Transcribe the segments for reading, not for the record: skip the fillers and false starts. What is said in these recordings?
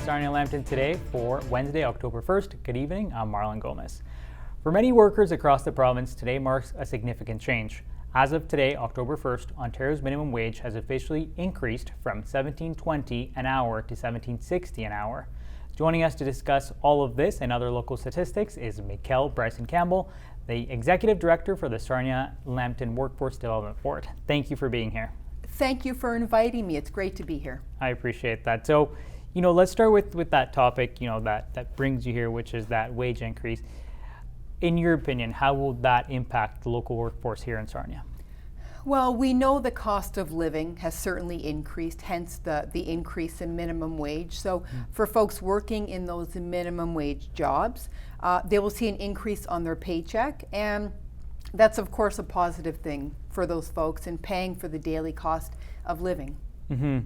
Sarnia Lambton today for Wednesday, October 1st. Good evening, I'm Marlon Gomez. For many workers across the province, today marks a significant change. As of today, October 1st, Ontario's minimum wage has officially increased from $17.20 an hour to $17.60 an hour. Joining us to discuss all of this and other local statistics is Mikelle Bryson-Campbell, the Executive Director for the Sarnia Lambton Workforce Development Board. Thank you for being here. Thank you for inviting me. It's great to be here. I appreciate that. So, let's start with that topic, that brings you here, which is that wage increase. In your opinion, how will that impact the local workforce here in Sarnia? Well, we know the cost of living has certainly increased, hence the increase in minimum wage. So for folks working in those minimum wage jobs, they will see an increase on their paycheck, and that's of course a positive thing for those folks in paying for the daily cost of living. Mm-hmm.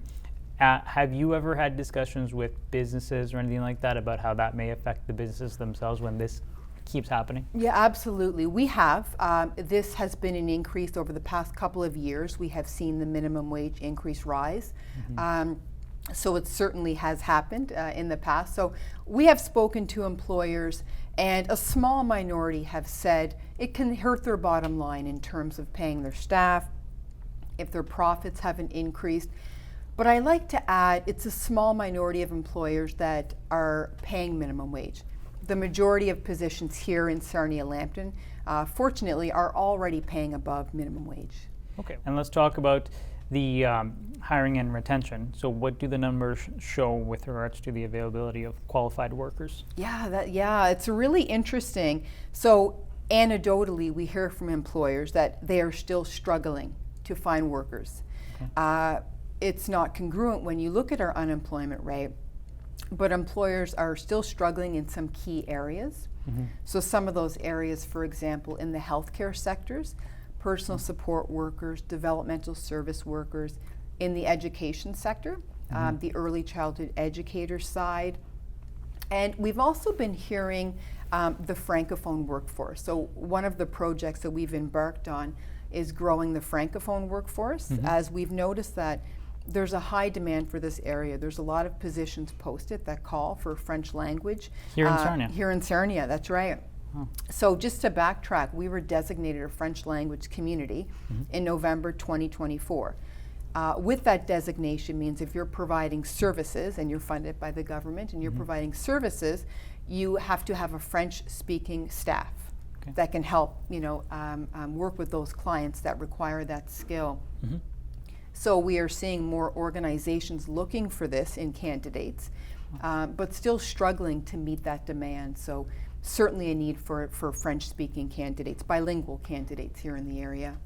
Have you ever had discussions with businesses or anything like that about how that may affect the businesses themselves when this keeps happening? Yeah, absolutely. We have. This has been an increase over the past couple of years. We have seen the minimum wage increase rise. So it certainly has happened in the past. So we have spoken to employers, and a small minority have said it can hurt their bottom line in terms of paying their staff if their profits haven't increased. But I like to add, it's a small minority of employers that are paying minimum wage. The majority of positions here in Sarnia Lambton, fortunately, are already paying above minimum wage. Okay, and let's talk about the hiring and retention. So what do the numbers show with regards to the availability of qualified workers? Yeah, it's really interesting. So anecdotally, we hear from employers that they are still struggling to find workers. Okay. It's not congruent when you look at our unemployment rate, but employers are still struggling in some key areas. So some of those areas, for example, in the healthcare sectors, personal support workers, developmental service workers, in the education sector, the early childhood educator side. And we've also been hearing the Francophone workforce. So one of the projects that we've embarked on is growing the Francophone workforce, as we've noticed that there's a high demand for this area. There's a lot of positions posted that call for French language. Here in Sarnia? Here in Sarnia, that's right. Oh. So just to backtrack, we were designated a French language community in November 2024. With that designation means if you're providing services and you're funded by the government and you're providing services, you have to have a French-speaking staff that can help work with those clients that require that skill. So we are seeing more organizations looking for this in candidates, but still struggling to meet that demand. So certainly a need for French-speaking candidates, bilingual candidates here in the area.